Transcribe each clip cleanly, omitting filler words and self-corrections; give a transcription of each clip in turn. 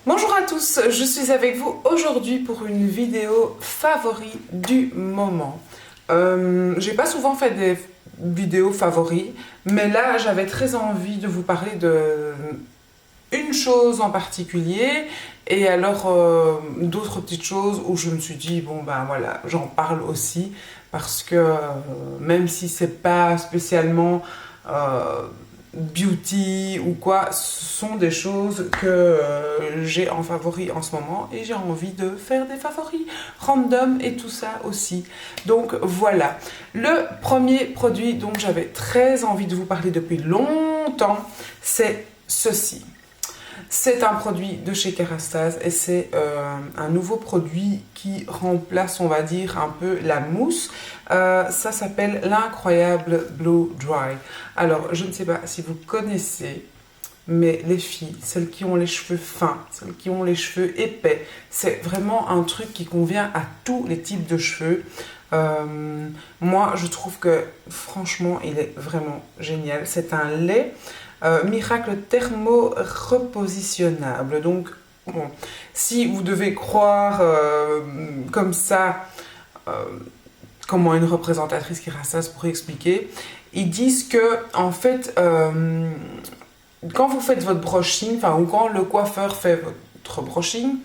Bonjour à tous, je suis avec vous aujourd'hui pour une vidéo favoris du moment. J'ai pas souvent fait des vidéos favoris, mais là j'avais très envie de vous parler de une chose en particulier et alors d'autres petites choses où je me suis dit bon ben voilà, j'en parle aussi parce que même si c'est pas spécialement beauty ou quoi, ce sont des choses que j'ai en favori en ce moment et j'ai envie de faire des favoris random et tout ça aussi. Donc voilà, le premier produit dont j'avais très envie de vous parler depuis longtemps, c'est ceci. C'est un produit de chez Kerastase et c'est un nouveau produit qui remplace, on va dire, un peu la mousse. Ça s'appelle l'incroyable Blow Dry. Alors, je ne sais pas si vous connaissez, mais les filles, celles qui ont les cheveux fins, celles qui ont les cheveux épais, c'est vraiment un truc qui convient à tous les types de cheveux. Moi, je trouve que franchement, il est vraiment génial. C'est un lait miracle thermo-repositionnable. Donc, bon, si vous devez croire comme ça, comment une représentatrice Kerastase pourrait expliquer, ils disent que, en fait, quand vous faites votre brushing, enfin, ou quand le coiffeur fait votre brushing,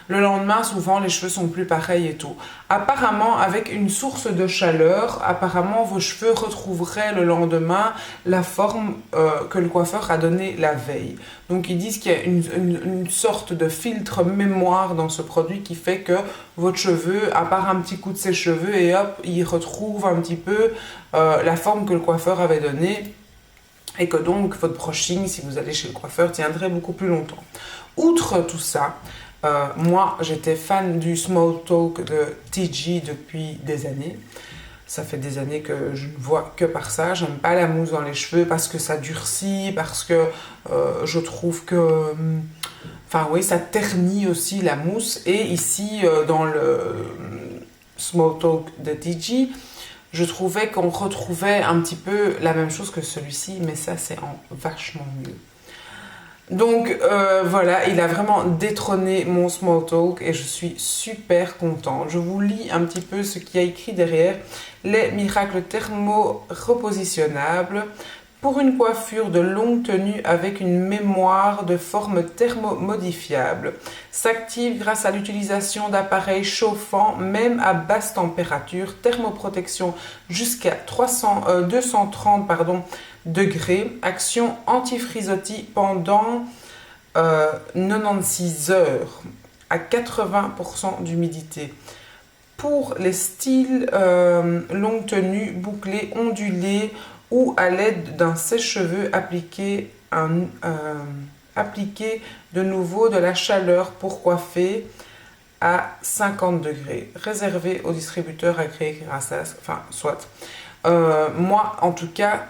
le lendemain, souvent, les cheveux sont plus pareils et tout. Apparemment, avec une source de chaleur, apparemment, vos cheveux retrouveraient le lendemain la forme que le coiffeur a donnée la veille. Donc, ils disent qu'il y a une sorte de filtre mémoire dans ce produit qui fait que votre cheveu, à part un petit coup de sèche-cheveux, et hop, il retrouve un petit peu la forme que le coiffeur avait donnée. Et que donc, votre brushing, si vous allez chez le coiffeur, tiendrait beaucoup plus longtemps. Outre tout ça, moi, j'étais fan du Small Talk de TG depuis des années. Ça fait des années que je ne vois que par ça. J'aime pas la mousse dans les cheveux parce que ça durcit, parce que je trouve que... Enfin oui, ça ternit aussi la mousse. Et ici, dans le Small Talk de TG, je trouvais qu'on retrouvait un petit peu la même chose que celui-ci, mais ça, c'est en vachement mieux. Donc voilà, il a vraiment détrôné mon Small Talk et je suis super contente. Je vous lis un petit peu ce qu'il y a écrit derrière. Les miracles thermo-repositionnables pour une coiffure de longue tenue avec une mémoire de forme thermomodifiable. S'active grâce à l'utilisation d'appareils chauffants même à basse température. Thermoprotection jusqu'à 230 degrés. Action anti-frisottis pendant 96 heures à 80% d'humidité. Pour les styles longue tenue, bouclés, ondulés ou à l'aide d'un sèche-cheveux, appliquez de nouveau de la chaleur pour coiffer à 50 degrés. Réservé aux distributeurs agréés Kerastase, enfin soit. Moi, en tout cas,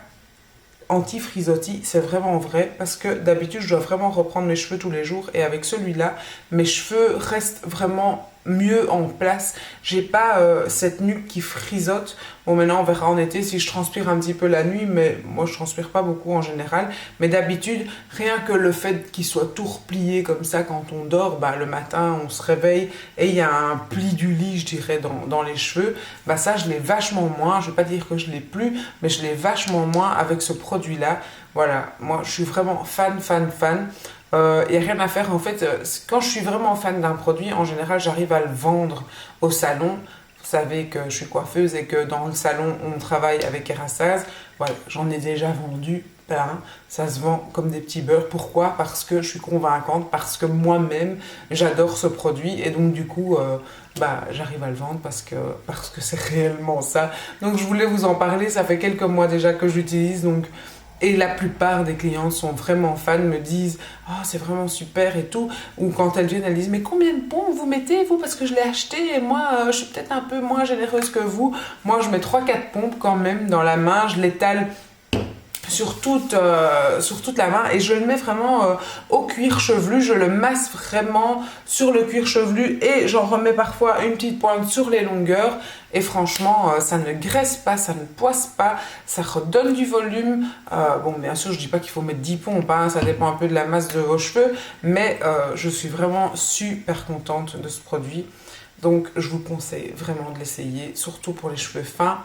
anti-frisottis, c'est vraiment vrai parce que d'habitude, je dois vraiment reprendre mes cheveux tous les jours et avec celui-là, mes cheveux restent vraiment mieux en place. J'ai pas cette nuque qui frisote. Bon, maintenant on verra en été si je transpire un petit peu la nuit, mais moi je transpire pas beaucoup en général. Mais d'habitude, rien que le fait qu'il soit tout replié comme ça quand on dort, bah, le matin on se réveille et il y a un pli du lit, je dirais, dans les cheveux. Bah, ça, je l'ai vachement moins. Je vais pas dire que je l'ai plus, mais je l'ai vachement moins avec ce produit-là. Voilà, moi je suis vraiment fan. Il n'y a rien à faire en fait. Quand je suis vraiment fan d'un produit, en général j'arrive à le vendre au salon. Vous savez que je suis coiffeuse et que dans le salon on travaille avec Kerastase. Voilà, j'en ai déjà vendu plein. Ça se vend comme des petits beurres. Pourquoi? Parce que je suis convaincante, parce que moi-même j'adore ce produit et donc du coup j'arrive à le vendre parce que c'est réellement ça. Donc je voulais vous en parler. Ça fait quelques mois déjà que j'utilise donc. Et la plupart des clients sont vraiment fans, me disent « Oh, c'est vraiment super et tout ». Ou quand elles viennent, elles disent « Mais combien de pompes vous mettez, vous? Parce que je l'ai acheté et moi, je suis peut-être un peu moins généreuse que vous. » Moi, je mets 3-4 pompes quand même dans la main, je l'étale sur toute la main et je le mets vraiment au cuir chevelu. Je le masse vraiment sur le cuir chevelu et j'en remets parfois une petite pointe sur les longueurs. Et franchement, ça ne graisse pas, ça ne poisse pas, ça redonne du volume. Bon, bien sûr, je ne dis pas qu'il faut mettre 10 pompes, hein, ça dépend un peu de la masse de vos cheveux, mais je suis vraiment super contente de ce produit. Donc, je vous conseille vraiment de l'essayer, surtout pour les cheveux fins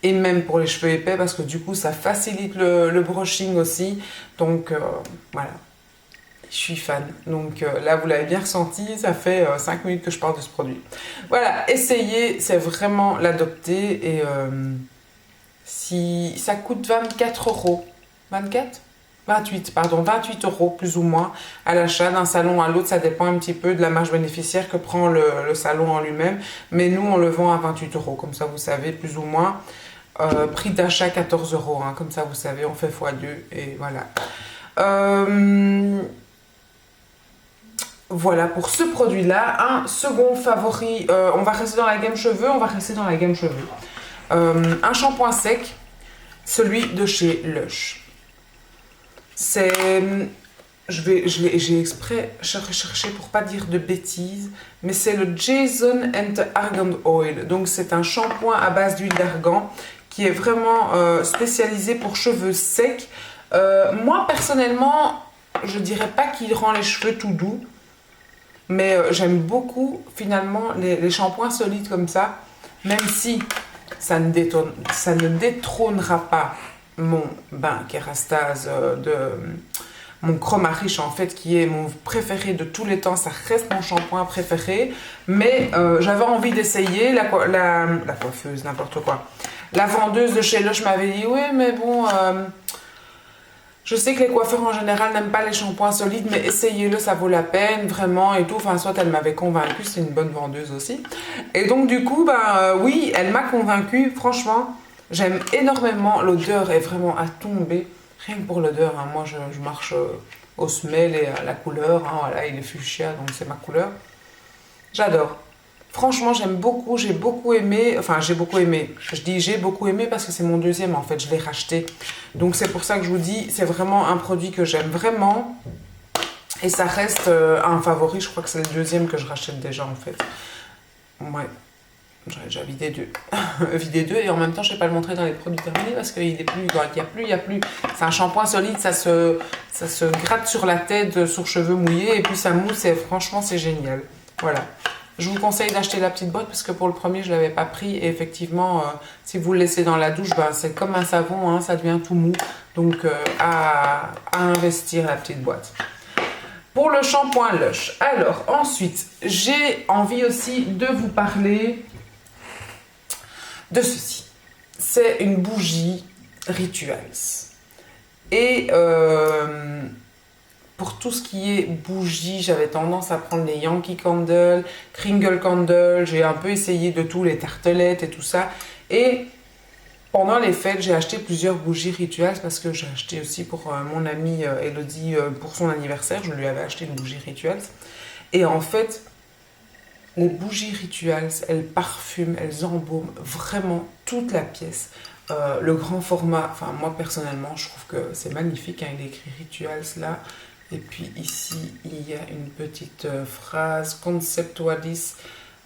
et même pour les cheveux épais, parce que du coup, ça facilite le brushing aussi. Donc, voilà. Je suis fan. Donc là, vous l'avez bien ressenti, ça fait 5 minutes que je parle de ce produit. Voilà, essayez, c'est vraiment l'adopter. Et si ça coûte 24 euros, 24 28, pardon, 28 euros plus ou moins à l'achat d'un salon à l'autre. Ça dépend un petit peu de la marge bénéficiaire que prend le salon en lui-même. Mais nous, on le vend à 28 euros, comme ça vous savez, plus ou moins. Prix d'achat 14 euros, hein, comme ça vous savez, on fait x2 et voilà. Voilà pour ce produit-là. Un second favori, on va rester dans la gamme cheveux, un shampoing sec, celui de chez Lush. C'est, j'ai exprès cherché pour pas dire de bêtises, mais c'est le Jason and Argan Oil. Donc c'est un shampoing à base d'huile d'argan qui est vraiment spécialisé pour cheveux secs. Moi personnellement, je dirais pas qu'il rend les cheveux tout doux. Mais j'aime beaucoup finalement les shampoings solides comme ça, même si ça ne détrônera pas mon bain Kérastase mon Chroma Riche en fait, qui est mon préféré de tous les temps. Ça reste mon shampoing préféré, mais j'avais envie d'essayer la coiffeuse, n'importe quoi. La vendeuse de chez Lush m'avait dit oui, mais bon. Je sais que les coiffeurs en général n'aiment pas les shampoings solides, mais essayez-le, ça vaut la peine, vraiment, et tout. Enfin, soit elle m'avait convaincue, c'est une bonne vendeuse aussi. Et donc, du coup, oui, elle m'a convaincue. Franchement, j'aime énormément. L'odeur est vraiment à tomber. Rien que pour l'odeur, hein. Moi, je marche au smell et à la couleur. Hein. Voilà, il est fuchsia, donc c'est ma couleur. J'adore. Franchement, j'aime beaucoup, j'ai beaucoup aimé, enfin j'ai beaucoup aimé, je dis j'ai beaucoup aimé parce que c'est mon deuxième en fait, je l'ai racheté. Donc c'est pour ça que je vous dis, c'est vraiment un produit que j'aime vraiment et ça reste un favori, je crois que c'est le deuxième que je rachète déjà en fait. Ouais, j'en ai déjà vidé deux. Vidé deux et en même temps je ne vais pas le montrer dans les produits terminés parce qu'il n'est plus, il n'y a plus. C'est un shampoing solide, ça se gratte sur la tête, sur cheveux mouillés et puis ça mousse et franchement c'est génial. Voilà. Je vous conseille d'acheter la petite boîte parce que pour le premier, je ne l'avais pas pris. Et effectivement, si vous le laissez dans la douche, c'est comme un savon, hein, ça devient tout mou. Donc, à investir la petite boîte. Pour le shampoing Lush. Alors, ensuite, j'ai envie aussi de vous parler de ceci. C'est une bougie Rituals. Et pour tout ce qui est bougies, j'avais tendance à prendre les Yankee Candle, Kringle Candle, j'ai un peu essayé de tout, les tartelettes et tout ça. Et pendant les fêtes, j'ai acheté plusieurs bougies Rituals parce que j'ai acheté aussi pour mon amie Elodie pour son anniversaire. Je lui avais acheté une bougie Rituals. Et en fait, les bougies Rituals, elles parfument, elles embaument vraiment toute la pièce. Le grand format, enfin moi personnellement, je trouve que c'est magnifique, hein, il est écrit Rituals là. Et puis ici, il y a une petite phrase, Conceptualis,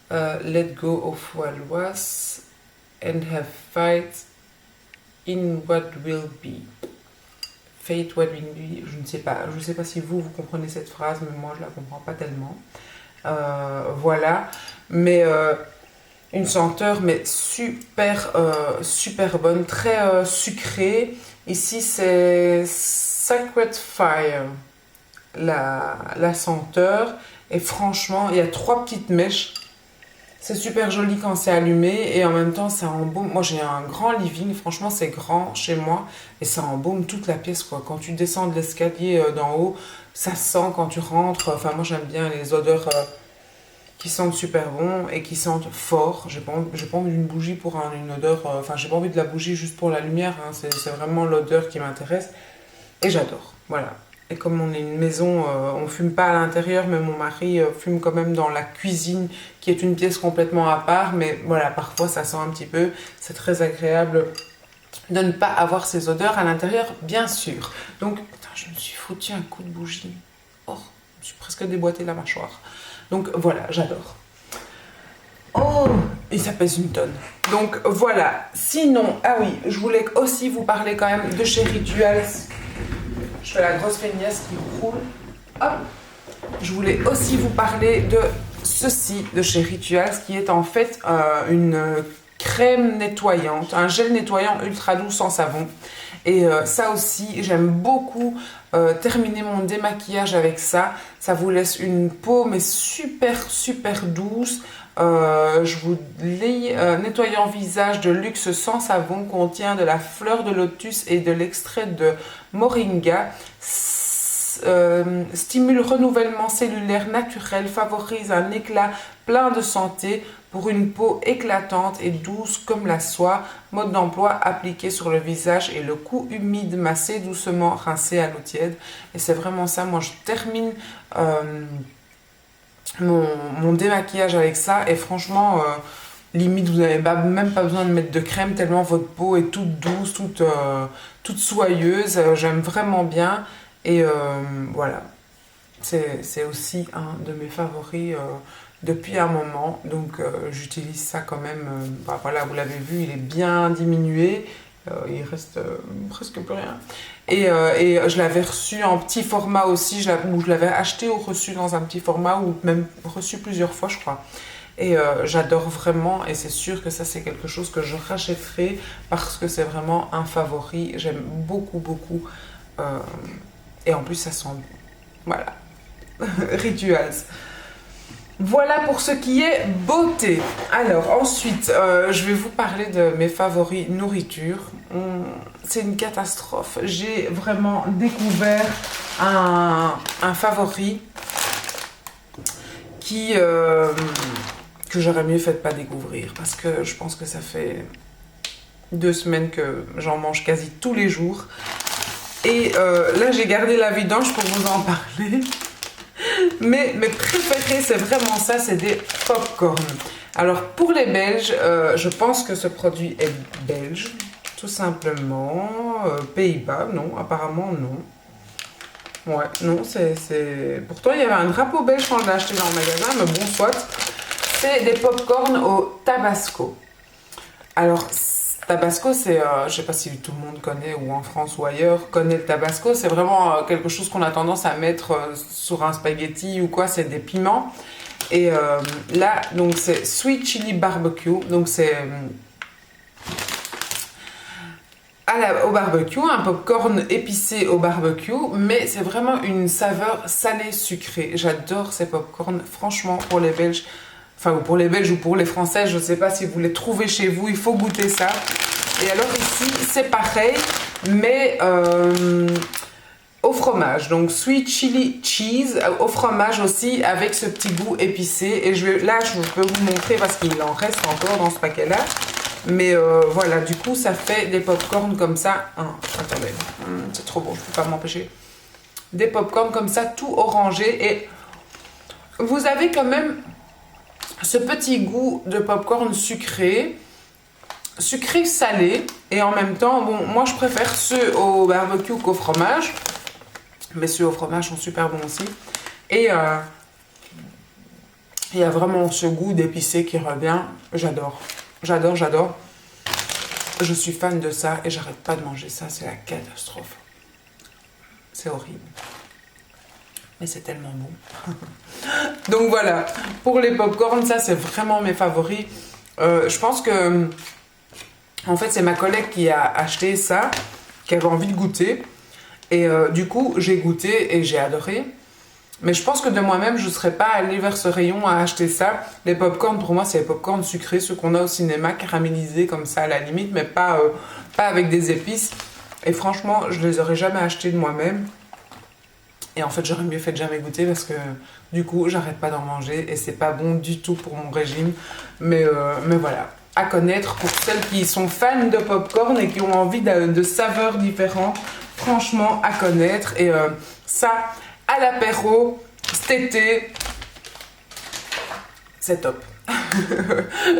let go of what was and have faith in what will be. Fate what will be, je ne sais pas si vous comprenez cette phrase, mais moi je la comprends pas tellement. Voilà, mais une senteur mais super bonne, très sucrée. Ici c'est Sacred Fire. La senteur et franchement il y a 3 petites mèches, c'est super joli quand c'est allumé et en même temps ça embaume. Moi j'ai un grand living, franchement c'est grand chez moi et ça embaume toute la pièce quoi. Quand tu descends de l'escalier d'en haut, ça sent quand tu rentres. Enfin moi j'aime bien les odeurs qui sentent super bon et qui sentent fort. J'ai pas envie d'une bougie pour une odeur, enfin j'ai pas envie de la bougie juste pour la lumière, hein. C'est vraiment l'odeur qui m'intéresse et j'adore, voilà. Et comme on est une maison, on fume pas à l'intérieur, mais mon mari fume quand même dans la cuisine, qui est une pièce complètement à part. Mais voilà, parfois ça sent un petit peu. C'est très agréable de ne pas avoir ces odeurs à l'intérieur, bien sûr. Donc, putain, je me suis foutu un coup de bougie. Oh, je suis presque déboîté la mâchoire. Donc voilà, j'adore. Oh, et ça pèse une tonne. Donc voilà. Sinon, ah oui, je voulais aussi vous parler quand même de chez Rituals. Je fais la grosse feignasse qui roule. Hop. Je voulais aussi vous parler de ceci de chez Rituals, qui est en fait une crème nettoyante, un gel nettoyant ultra doux sans savon. Et ça aussi, j'aime beaucoup terminer mon démaquillage avec ça. Ça vous laisse une peau mais super douce. Je vous lis nettoyant visage de luxe sans savon, contient de la fleur de lotus et de l'extrait de moringa. Stimule renouvellement cellulaire naturel, favorise un éclat plein de santé pour une peau éclatante et douce comme la soie. Mode d'emploi, appliqué sur le visage et le cou humide, massé doucement, rincé à l'eau tiède. Et c'est vraiment ça, moi je termine mon démaquillage avec ça et franchement limite vous n'avez même pas besoin de mettre de crème tellement votre peau est toute douce, toute soyeuse. J'aime vraiment bien. Et voilà, c'est aussi un de mes favoris depuis un moment, donc j'utilise ça quand même. Bah, voilà, vous l'avez vu, il est bien diminué, il reste presque plus rien. Et je l'avais reçu en petit format aussi, ou je l'avais acheté ou reçu dans un petit format, ou même reçu plusieurs fois je crois. Et j'adore vraiment, et c'est sûr que ça c'est quelque chose que je rachèterai parce que c'est vraiment un favori, j'aime beaucoup. Et en plus, ça sent bon. Voilà. Rituals. Voilà pour ce qui est beauté. Alors, ensuite, je vais vous parler de mes favoris nourriture. C'est une catastrophe. J'ai vraiment découvert un favori que j'aurais mieux fait de pas découvrir. Parce que je pense que ça fait 2 semaines que j'en mange quasi tous les jours. Et là, j'ai gardé la vidange pour vous en parler. Mais mes préférés, c'est vraiment ça, c'est des pop-corn. Alors, pour les Belges, je pense que ce produit est belge, tout simplement. Pays-Bas, non, apparemment non. Ouais, non, c'est... Pourtant, il y avait un drapeau belge quand je l'ai acheté dans le magasin, mais bon, soit. C'est des pop-corn au Tabasco. Alors, Tabasco, c'est, je ne sais pas si tout le monde connaît, ou en France ou ailleurs, connaît le Tabasco. C'est vraiment quelque chose qu'on a tendance à mettre sur un spaghetti ou quoi, c'est des piments. Et là, donc c'est Sweet Chili Barbecue. Donc c'est au barbecue, un popcorn épicé au barbecue, mais c'est vraiment une saveur salée sucrée. J'adore ces popcorn, franchement, pour les Belges. Enfin, pour les Belges ou pour les Français, je ne sais pas si vous les trouvez chez vous, il faut goûter ça. Et alors ici, c'est pareil, mais au fromage. Donc, sweet chili cheese, au fromage aussi, avec ce petit goût épicé. Et là, je peux vous montrer parce qu'il en reste encore dans ce paquet-là. Mais voilà, du coup, ça fait des pop-corn comme ça. Attendez, c'est trop bon, je ne peux pas m'empêcher. Des pop-corn comme ça, tout orangé. Et vous avez quand même ce petit goût de popcorn sucré salé, et en même temps, bon, moi je préfère ceux au barbecue qu'au fromage, mais ceux au fromage sont super bons aussi. Et il y a vraiment ce goût d'épicé qui revient. J'adore. Je suis fan de ça et j'arrête pas de manger ça, c'est la catastrophe. C'est horrible. Mais c'est tellement bon. Donc voilà, pour les pop-corn, ça c'est vraiment mes favoris. Je pense que, en fait, c'est ma collègue qui a acheté ça, qui avait envie de goûter. Et du coup, j'ai goûté et j'ai adoré. Mais je pense que de moi-même, je ne serais pas allée vers ce rayon à acheter ça. Les pop-corn, pour moi, c'est les pop-corn sucrés, ceux qu'on a au cinéma, caramélisés comme ça à la limite, mais pas avec des épices. Et franchement, je ne les aurais jamais achetés de moi-même. Et en fait, j'aurais mieux fait de jamais goûter parce que du coup, j'arrête pas d'en manger et c'est pas bon du tout pour mon régime. Mais voilà, à connaître pour celles qui sont fans de popcorn et qui ont envie de saveurs différentes. Franchement, à connaître. Et ça, à l'apéro, cet été, c'est top.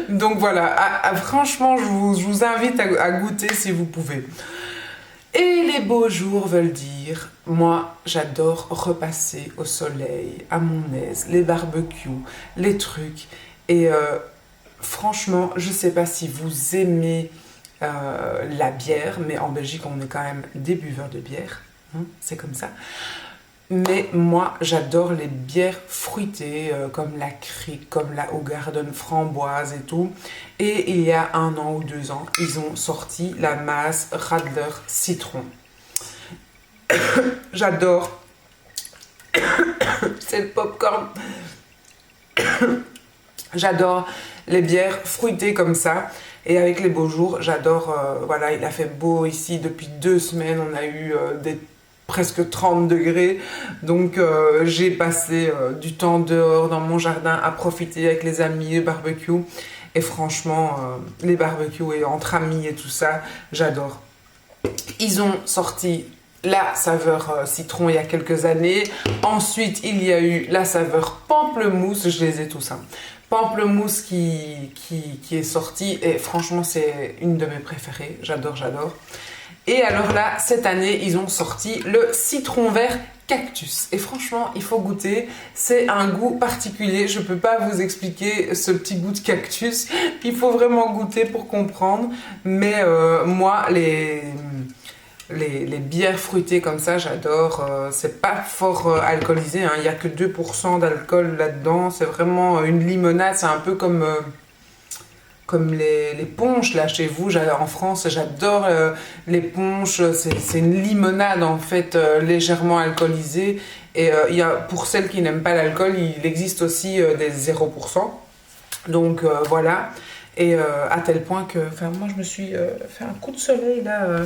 Donc voilà, franchement, je vous invite à goûter si vous pouvez. Et les beaux jours veulent dire, moi j'adore repasser au soleil, à mon aise, les barbecues, les trucs. Et franchement, je sais pas si vous aimez la bière, mais en Belgique on est quand même des buveurs de bière, hein, c'est comme ça. Mais moi, j'adore les bières fruitées, comme la Crique, comme la Hoegaarden framboise et tout. Et il y a 1 an ou 2 ans, ils ont sorti la Maas Radler citron. J'adore. C'est le popcorn. J'adore les bières fruitées comme ça. Et avec les beaux jours, j'adore. Voilà, il a fait beau ici depuis 2 semaines. On a eu presque 30 degrés. Donc j'ai passé du temps dehors dans mon jardin à profiter avec les amis, les barbecues. Et franchement, les barbecues et entre amis et tout ça, j'adore. Ils ont sorti la saveur citron il y a quelques années. Ensuite, il y a eu la saveur pamplemousse. Je les ai tous. Hein. Pamplemousse qui est sortie. Et franchement, c'est une de mes préférées. J'adore, j'adore. Et alors là, cette année, ils ont sorti le citron vert cactus. Et franchement, il faut goûter. C'est un goût particulier. Je ne peux pas vous expliquer ce petit goût de cactus. Il faut vraiment goûter pour comprendre. Mais moi, les bières fruitées comme ça, j'adore. C'est pas fort alcoolisé. Hein. Il n'y a que 2% d'alcool là-dedans. C'est vraiment une limonade. C'est un peu comme les punchs là chez vous. En France, j'adore les punchs. C'est une limonade en fait légèrement alcoolisée. Et pour celles qui n'aiment pas l'alcool, il existe aussi des 0%. Donc voilà. Et à tel point que moi je me suis fait un coup de soleil là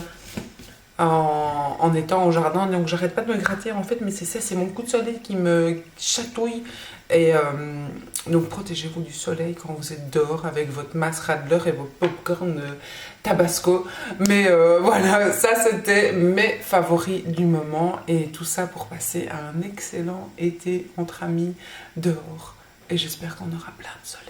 en étant au jardin, donc j'arrête pas de me gratter en fait, mais c'est mon coup de soleil qui me chatouille. Et donc protégez-vous du soleil quand vous êtes dehors avec votre Maas Radler et vos popcorn Tabasco. Mais voilà, ça c'était mes favoris du moment, et tout ça pour passer un excellent été entre amis dehors. Et j'espère qu'on aura plein de soleil.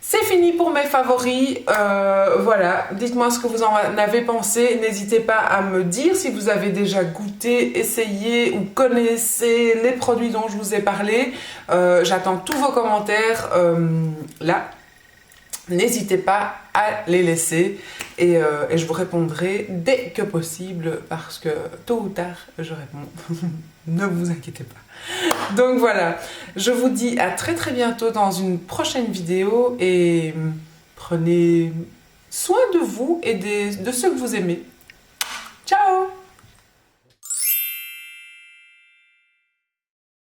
C'est fini pour mes favoris. Voilà, dites-moi ce que vous en avez pensé. N'hésitez pas à me dire si vous avez déjà goûté, essayé ou connaissez les produits dont je vous ai parlé. J'attends tous vos commentaires là. N'hésitez pas à les laisser et je vous répondrai dès que possible parce que tôt ou tard je réponds. Ne vous inquiétez pas. Donc voilà, je vous dis à très très bientôt dans une prochaine vidéo et prenez soin de vous et de ceux que vous aimez. Ciao!